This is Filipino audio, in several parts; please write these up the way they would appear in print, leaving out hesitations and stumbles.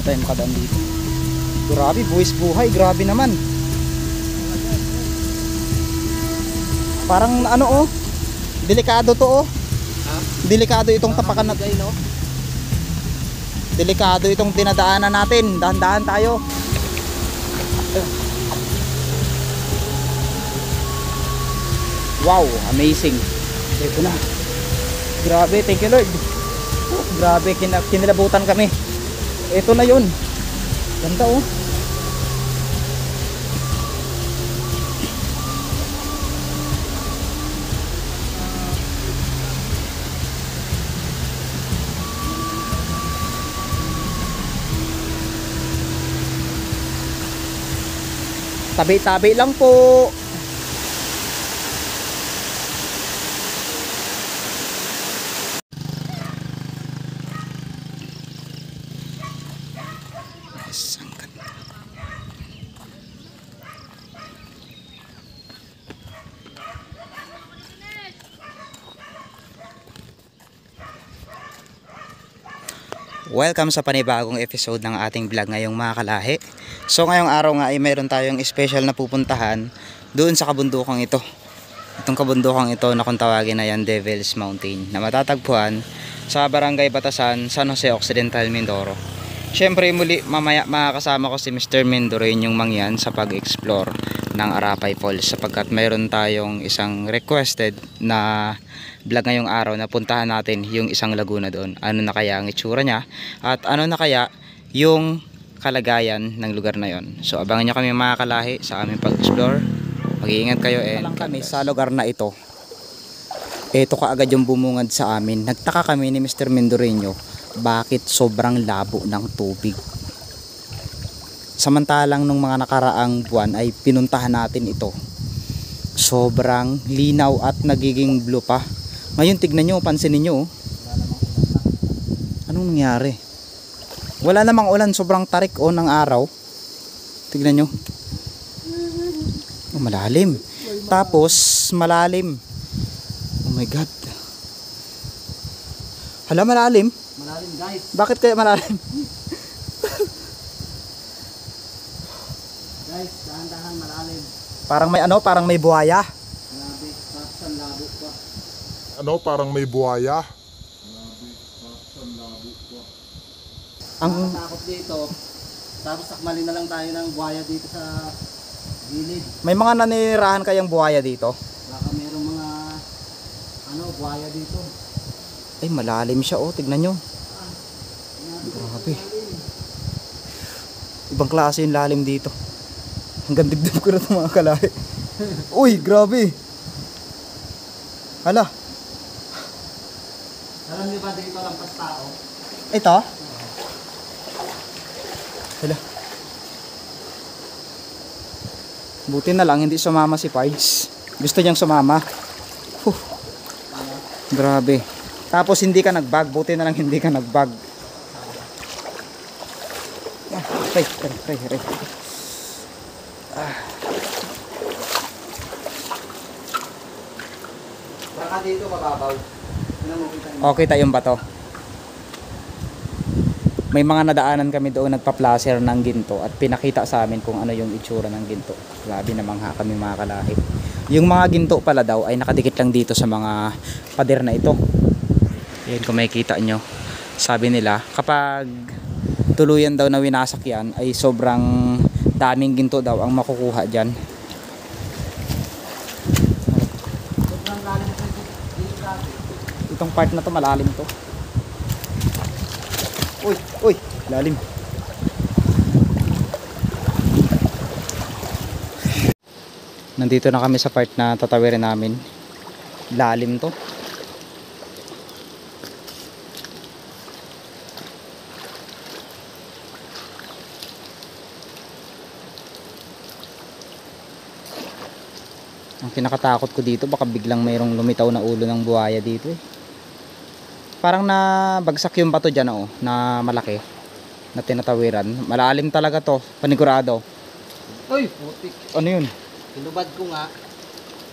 tayo makadaan dito. Grabe, buwis buhay, grabe naman. Parang ano delikado to Ha? Delikado itong tapakan natin, no? Delikado itong dinadaanan natin. Dahan-dahan tayo. Wow, amazing. Ito na. Grabe, thank you Lord. Grabe, kinilabutan kami. Ito na yun. Ganda Tabi-tabi lang po. Yes, ang ganda. Welcome sa panibagong episode ng ating vlog ngayong mga kalahi. So ngayong araw nga ay mayroon tayong special na pupuntahan doon sa kabundukang ito. Itong kabundukang ito na kung tawagin na yan Devil's Mountain, na matatagpuan sa Barangay Batasan, San Jose Occidental, Mindoro. Syempre muli mamaya makakasama ko si Mr. Mindoro yung mangyan sa pag-explore ng Arapay Falls, sapagkat mayroon tayong isang requested na vlog ngayong araw na puntahan natin yung isang laguna doon. Ano na kaya ang itsura niya at ano na kaya yung kalagayan ng lugar na yon. So abangan nyo kami mga kalahi sa aming pag-explore. Mag-iingat kayo and kami sa lugar na ito. Ito kaagad yung bumungad sa amin. Nagtaka kami ni Mr. Mendoreño bakit sobrang labo ng tubig. Samantalang nung mga nakaraang buwan ay pinuntahan natin ito. Sobrang linaw at nagiging blue pa. Ngayon tignan nyo, pansinin nyo. Anong nangyari? Wala namang ulan, sobrang tarik ng araw. Tignan nyo. Malalim. Tapos malalim. Oh my God. Hala, malalim. Malalim guys. Bakit kaya malalim? Guys, dahan-dahan malalim. Parang may buhaya. Grabe, tapos ang labo pa. Parang may buhaya. Ang takot dito. Tapos sakmalin na lang tayo ng buhaya dito sa gilid. May mga nanirahan kayang buhaya dito? Baka mayroong mga buhaya dito. Ay, malalim siya tignan nyo. Grabe. Ibang klase yung lalim dito. Hanggang dibdib ko na ito mga kalahi. Uy, grabe. Hala. Alam niyo ba dito lampas tao? Ito? Hala. Buti na lang hindi sumama si Pards. Gusto niyang sumama. Grabe. Tapos hindi ka nagbag. Buti na lang hindi ka nagbag. Ray. Baka dito mababaw. Okay tayong bato. May mga nadaanan kami doon nagpa-placer ng ginto at pinakita sa amin kung ano yung itsura ng ginto. Grabe namangha kami mga kalahi. Yung mga ginto pala daw ay nakadikit lang dito sa mga pader na ito. Yan kung makikita nyo. Sabi nila kapag tuluyan daw na winasak yan ay sobrang daming ginto daw ang makukuha dyan. Sobrang lalim dito. Itong part na to malalim to. Uy, lalim. Nandito na kami sa part na tatawirin namin. Lalim to. Ang kinakatakot ko dito, baka biglang mayroong lumitaw na ulo ng buhaya dito eh. Parang nabagsak yung bato dyan na malaki na tinatawiran. Malalim talaga to, panigurado. Uy, putik. Ano yun? Hinubad ko nga.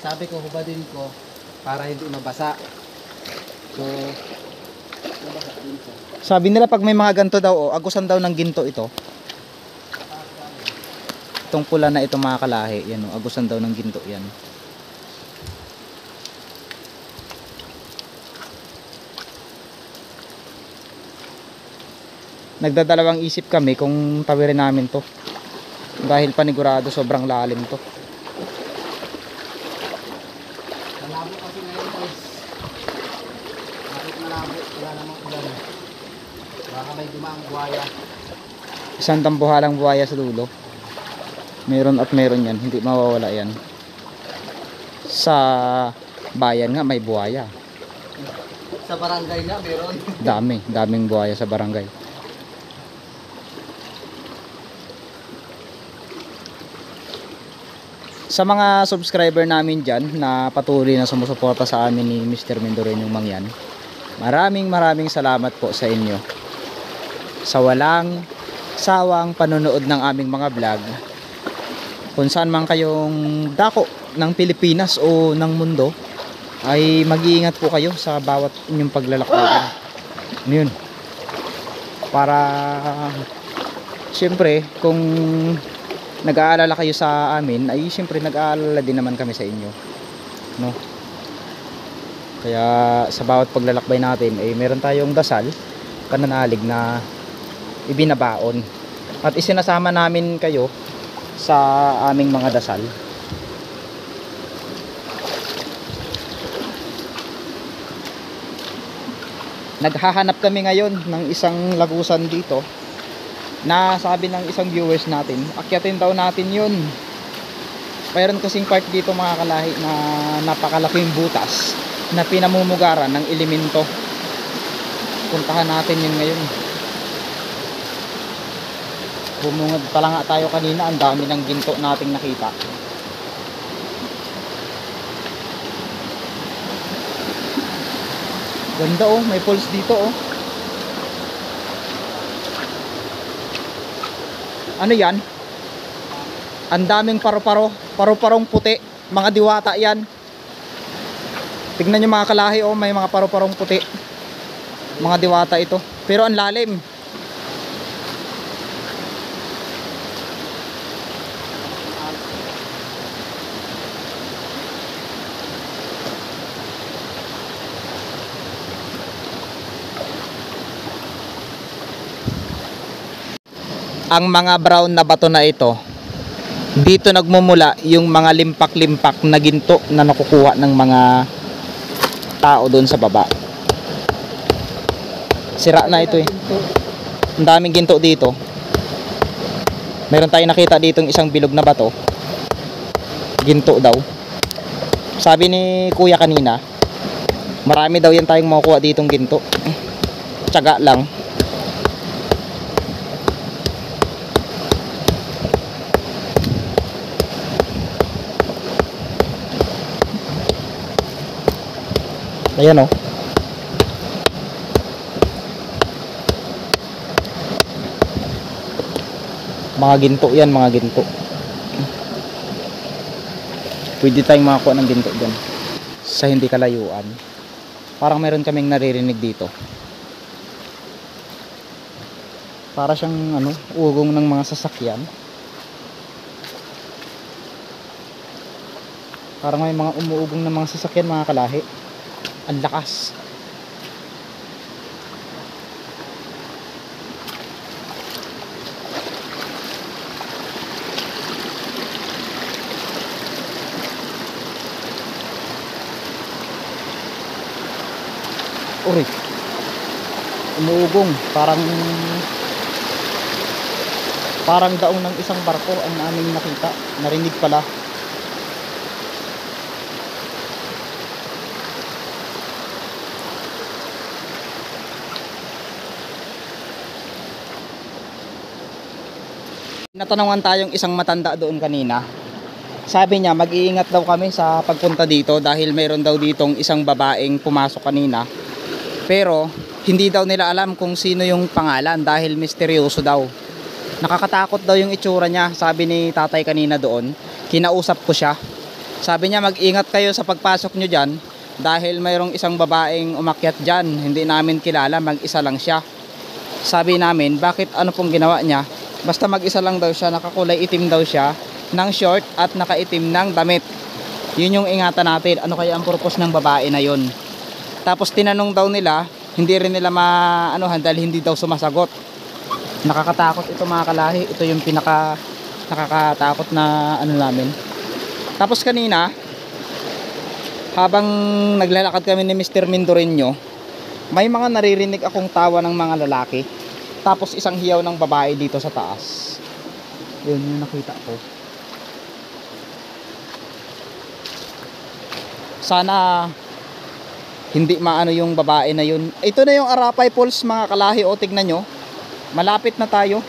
Sabi ko hubadin ko para hindi mabasa. So Sabi nila pag may mga ganto daw, agusan daw ng ginto ito. Itong pula na ito mga kalahi, yan agusan daw ng ginto yan. Nagdadalawang isip kami kung tawirin namin to. Dahil panigurado sobrang lalim to. Malabo kasi ngayon guys. Bakit malabo? Wala namang ulan. Baka may dumaang buhaya. Isang tambuhalang buhaya sa dulo. Meron at meron yan, hindi mawawala yan. Sa bayan nga may buhaya. Sa barangay nga meron. Daming buhaya sa barangay. Sa mga subscriber namin dyan na patuloy na sumusuporta sa amin ni Mr. Mendoreño Mangyan, maraming salamat po sa inyo sa walang sawang panonood ng aming mga vlog. Kung saan man kayong dako ng Pilipinas o ng mundo, ay mag-iingat po kayo sa bawat inyong paglalakbay. Yun, para siyempre kung nag-aalala kayo sa amin, ay siyempre nag-aalala din naman kami sa inyo, no? Kaya sa bawat paglalakbay natin ay meron tayong dasal, pananalig na ibinabaon, at isinasama namin kayo sa aming mga dasal. Naghahanap kami ngayon ng isang lagusan dito na sabi ng isang viewers natin, akyatin daw natin yun. Mayroon kasing part dito mga kalahi na napakalaking butas na pinamumugaran ng elemento. Puntahan natin yun ngayon. Bumungad pala nga tayo kanina, ang dami ng ginto nating nakita. Ganda oh, may pulse dito oh. Ano yan? Ang daming paru-parong puti, mga diwata yan. Tignan nyo mga kalahi oh, may mga paru-parong puti, mga diwata ito, pero ang lalim. Ang mga brown na bato na ito, dito nagmumula yung mga limpak-limpak na ginto na nakukuha ng mga tao doon sa baba. Sira na ito eh. Ang daming ginto dito. Meron tayong nakita ditong isang bilog na bato. Ginto daw. Sabi ni kuya kanina, marami daw yan tayong makukuha ditong ginto. Tiyaga lang. Ayan o. Mga ginto yan, mga ginto. Pwede tayong makakuha ng ginto dyan sa hindi kalayuan. Parang meron kaming naririnig dito. Para siyang ugong ng mga sasakyan. Parang may mga umuugong ng mga sasakyan mga kalahi. Ang lakas. Uri. Umuugong. Parang daong ng isang barko ang aming nakita. Narinig pala. Natanungan tayong isang matanda doon kanina. Sabi niya mag-iingat daw kami sa pagpunta dito dahil mayroon daw ditong isang babaeng pumasok kanina. Pero hindi daw nila alam kung sino yung pangalan dahil misteryoso daw. Nakakatakot daw yung itsura niya. Sabi ni tatay kanina doon, kinausap ko siya. Sabi niya mag-ingat kayo sa pagpasok nyo dyan dahil mayroong isang babaeng umakyat dyan, hindi namin kilala, mag-isa lang siya. Sabi namin, bakit ano pong ginawa niya? Basta mag-isa lang daw siya, nakakulay itim daw siya ng short at nakaitim ng damit. Yun yung ingatan natin, ano kaya ang purpose ng babae na yun. Tapos tinanong daw nila, hindi rin nila maanuhan dahil hindi daw sumasagot. Nakakatakot ito mga kalahi, ito yung pinaka nakakatakot na ano namin. Tapos kanina, habang naglalakad kami ni Mr. Mindoreño, may mga naririnig akong tawa ng mga lalaki. Tapos isang hiyaw ng babae dito sa taas. Yun yung nakita ko. Sana hindi maano yung babae na yun. Ito na yung Arapay Falls mga kalahi. O tignan nyo, malapit na tayo.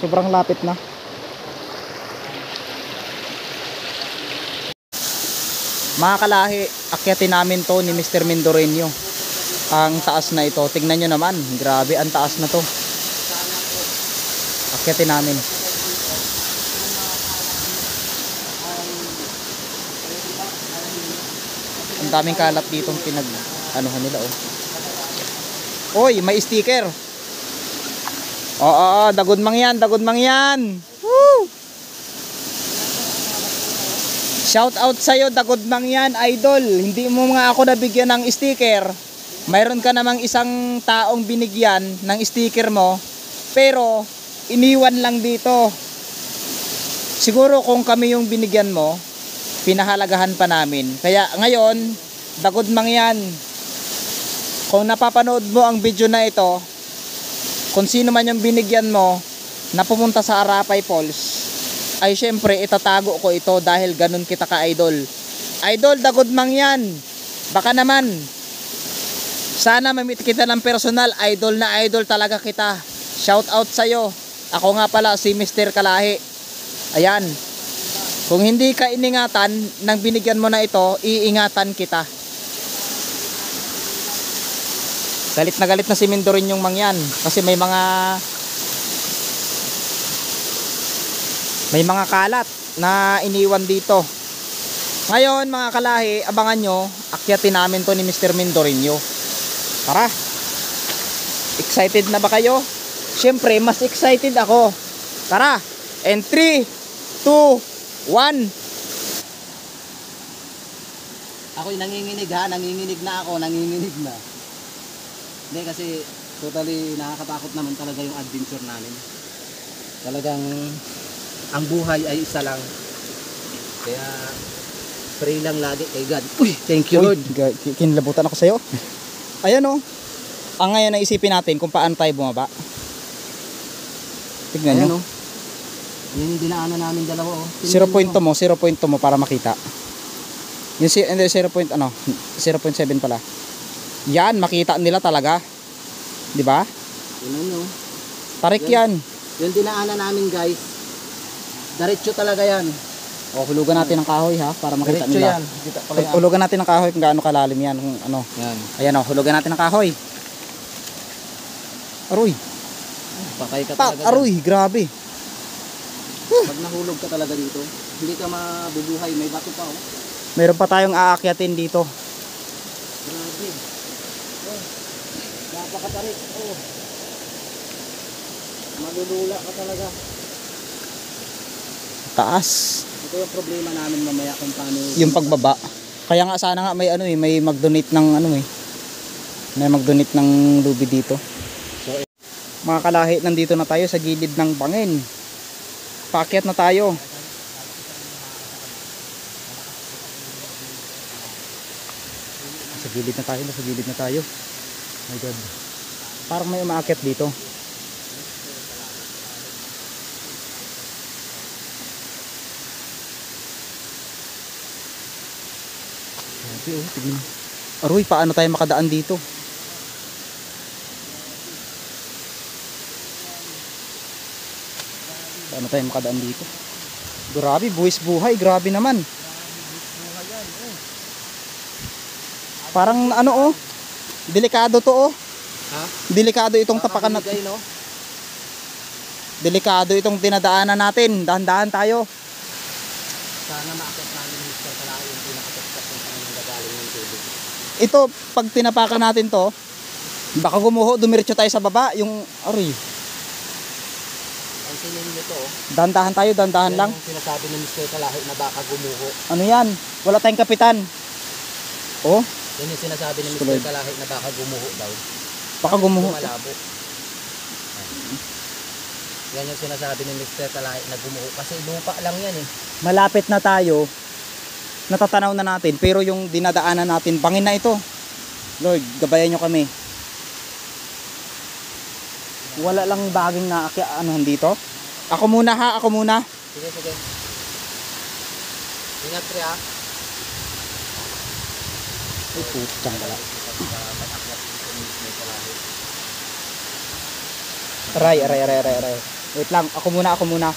Sobrang lapit na. Mga kalahi, akyatin namin to ni Mr. Mindoreño. Ang taas na ito, tignan nyo naman, grabe ang taas na to. Akyatin namin. Ang daming kalat dito anuhan nila oh. Oy, may sticker. Oo, dagod mang yan, dagod mang yan. Woo! Shout out sa'yo, dagod mang yan, idol. Hindi mo nga ako nabigyan ng sticker. Mayroon ka namang isang taong binigyan ng sticker mo, pero iniwan lang dito. Siguro kung kami yung binigyan mo, pinahalagahan pa namin. Kaya ngayon, dagod mang yan. Kung napapanood mo ang video na ito, kung sino man yung binigyan mo na pumunta sa Arapay Falls, ay syempre itatago ko ito dahil ganun kita ka-idol. Idol, dagod mang yan. Baka naman sana mamit kita ng personal. Idol na idol talaga kita. Shout out sa'yo. Ako nga pala si Mr. Kalahi. Ayan. Kung hindi ka iningatan nang binigyan mo na ito, iingatan kita. Galit na si Mindoreño yung mangyan kasi may mga kalat na iniwan dito. Ngayon mga kalahi, abangan nyo, akyatin namin to ni Mr. Mindoreño. Tara. Excited na ba kayo? Siyempre, mas excited ako. Tara. And 3, 2, 1. Ako'y nanginginig ha, nanginginig na ako, nanginginig na. Hindi kasi totally nakakatakot naman talaga yung adventure namin. Talagang ang buhay ay isa lang. Kaya pray lang lagi kay God. Uy, thank you Lord. Kinlabutan ako sa'yo. Ayan o. Ang ngayon na isipin natin kung paano tayo bumaba. Tignan nyo. Yan yung dinaanan namin dalawa oh. 0.2 mo para makita. Yung 0.7 pala. Yan, makita nila talaga. Di ba? Tingnan nyo. Tarik yan. Yung dinaanan namin guys, diretso talaga yan. O, hulugan natin ng kahoy ha, para makita Diretso nila. yan. Kita pala yan. Hulugan natin ng kahoy kung gaano kalalim yan. Kung ano. Yan. Ayan o, hulugan natin ng kahoy. Aroy. Patay ka talaga. Aroy, grabe. Pag nahulog ka talaga dito, hindi ka mabubuhay. May bato pa oh. Meron pa tayong aakyatin dito. Grabe. Oh. Napakatarik. Oh. Malulula ka talaga. Taas. Ito yung problema namin mamaya kung paano Yung pagbaba. Kaya nga sana nga may may mag-donate ng may mag-donate ng lubi dito. So, mga kalahi, nandito na tayo sa gilid ng bangin. Paakyat na tayo. Sa gilid na tayo. My God. Parang may umaakyat dito. Tignan. Aroy, paano tayo makadaan dito? Paano tayo makadaan dito? Grabe, buwis buhay, grabe naman. Parang delikado to oh. Ha? Delikado itong tapakan na. no? Delikado itong dinadaanan natin. Dahan-dahan tayo. Sana maakit namin Mr. Kalahi yung pinakataktak ng kanyang gagaling ng tubig. ito, pag tinapakan natin to, baka gumuho, dumiretso tayo sa baba. Yung, aray, Ang sinin nyo to, dandahan tayo, dandahan lang. yung sinasabi ni Mr. Kalahi na baka gumuho. Ano yan? Wala tayong kapitan. Oh, Yan yung sinasabi ni Tuloy. Mr. Kalahi na baka gumuho daw. baka gumuho. Malabo. Yan yung sinasabi ni Mr. Kalahi na gumuho. Kasi lupa lang yan eh. Malapit na tayo. Natatanaw na natin. Pero yung dinadaanan natin, bangin na ito. Lord, gabayan nyo kami. Wala lang baging na anuhan dito. Ako muna ha, ako muna. Sige, sige. Ingat pre ha. Ay, putang wala. Aray. Wait lang, ako muna. Ako muna.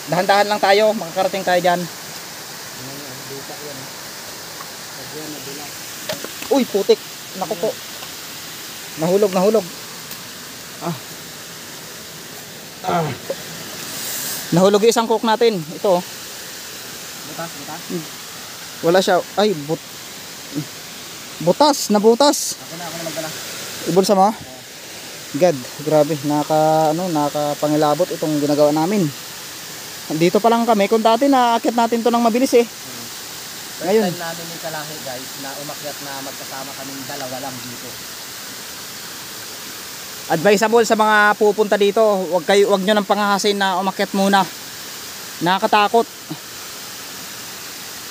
Dahan-dahan lang tayo, makakarating tayo dyan. Lupa yan eh. Pag yan, nabula. Uy, putik. Naku po. Nahulog. Nahulog yung isang coke natin. Ito. Butas. Wala siya. Ay, butas. Nabutas. Ako na magdala. Ibulsa mo? God, grabe. Nakapangilabot itong ginagawa namin. Dito pa lang kami. Kung dati naakyat natin to ng mabilis eh. Ngayon. First time namin yung Kalahi guys na umakyat na magkasama kaming dalawa lang dito. Advisable sa mga pupunta dito, wag nyo nang pangahasin na umakyat muna. Nakakatakot.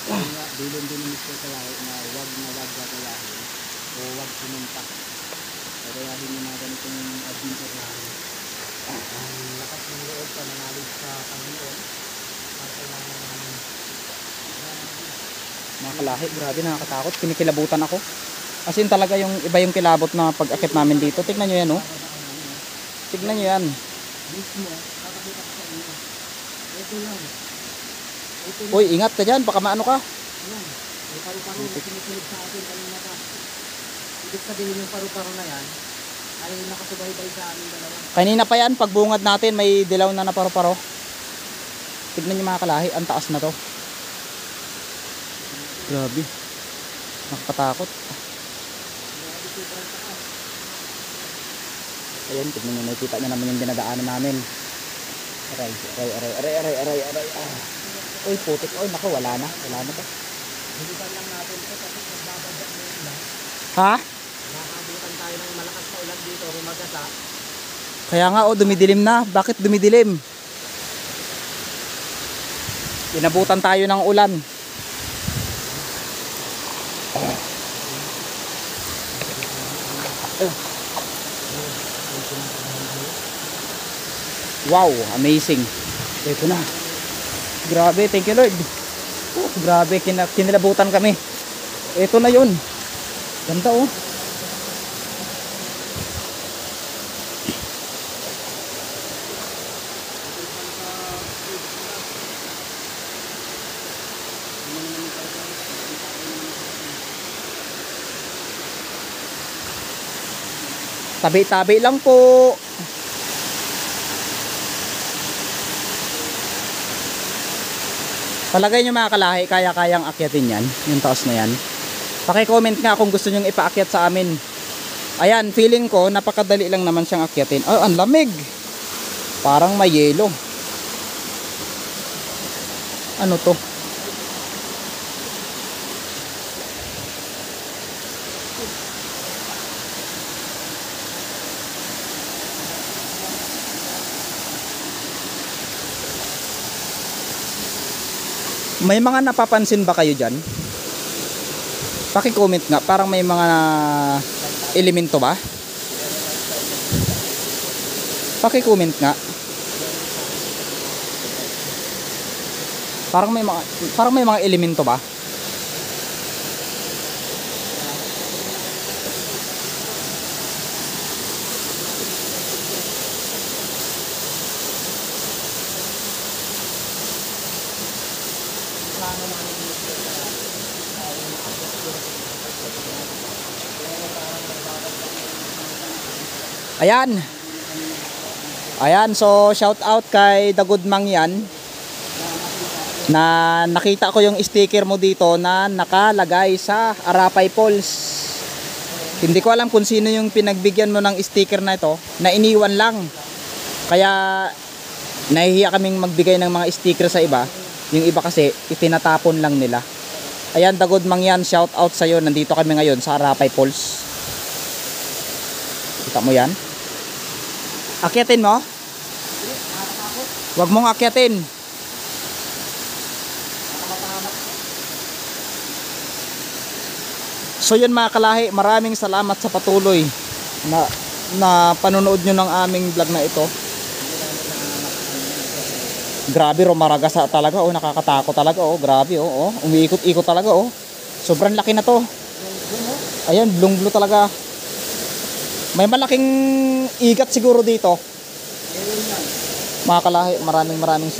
Kaya nga, bilin din ni Mr. Kalahi na wag gagayahin o wag pumunta. Gagayahin yung mga ganitong adventure namin. Ang lakas ng loob pa nangalig sa Panginoon. Para kailangan namin. Mga Kalahi, grabe nakakatakot. Kinikilabutan ako. As in talaga yung iba yung kilabot na pag-akit namin dito. Tignan nyo yan oh. Tignan nyo yan. Mismo, kakakita ko sa inyo. Ito lang. Uy, ingat ka dyan. Baka maano ka. Yan. May paru-paro na sinisilip sa atin kanina pa. Ibig sabihin yung paru-paro na yan ay nakasubaybay sa amin dalawa. Kanina pa yan. Pagbungad natin may dilaw na naparo-paro. Tignan nyo mga Kalahi. Ang taas na to. Grabe. Nakakatakot. Ayan, tignan nyo, nakikita nyo naman yung dinadaanan namin. Aray. Uy, putik. Uy, naku, wala na to. Hilitan lang natin ito kasi nagbabadyak na yun lang. Ha? Nakabutan tayo ng malakas na ulan dito, rumagasa. Kaya nga, oh, dumidilim na. Bakit dumidilim? Inabutan tayo ng ulan. Wow, amazing. Ito na. Grabe, thank you Lord. Oh, grabe, kinilabutan kami. Ito na yun. Ganda oh. Tabi-tabi lang po. Palagay nyo mga Kalahi, kaya-kayang akyatin yan. Yung taas na yan. Paki-comment nga kung gusto nyo ipaakyat sa amin. Ayan, feeling ko napakadali lang naman siyang akyatin. Oh, ang lamig. Parang may yelo. Ano to? May mga napapansin ba kayo dyan? Paki-comment nga, parang may mga elemento ba? Paki-comment nga. Parang may mga elemento ba? Ayan. Ayan, so shout out kay The Good Mang yan. na nakita ko yung sticker mo dito na nakalagay sa Arapay Falls. Hindi ko alam kung sino yung pinagbigyan mo ng sticker na ito, na iniwan lang. Kaya nahihiya kaming magbigay ng mga sticker sa iba. Yung iba kasi itinatapon lang nila. Ayan, Dagod Mangyan, shout out sa iyo. Nandito kami ngayon sa Arapay Falls. Kita mo yan? Akyatin mo? Huwag mong akyatin. So yun mga kalahi, maraming salamat sa patuloy na panonood nyo ng aming vlog na ito. Grabe, rumaragasa talaga, oh, nakakatakot talaga, oh, grabe, oh, umiikot-ikot talaga, oh. Sobrang laki na to. Ayan, blue talaga. May malaking igat siguro dito. Mga kalahi, maraming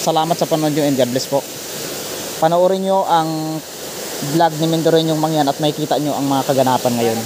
salamat sa panonood nyo and God bless po. Panoorin nyo ang vlog ni Mendoreño Mangyan at makikita nyo ang mga kaganapan ngayon.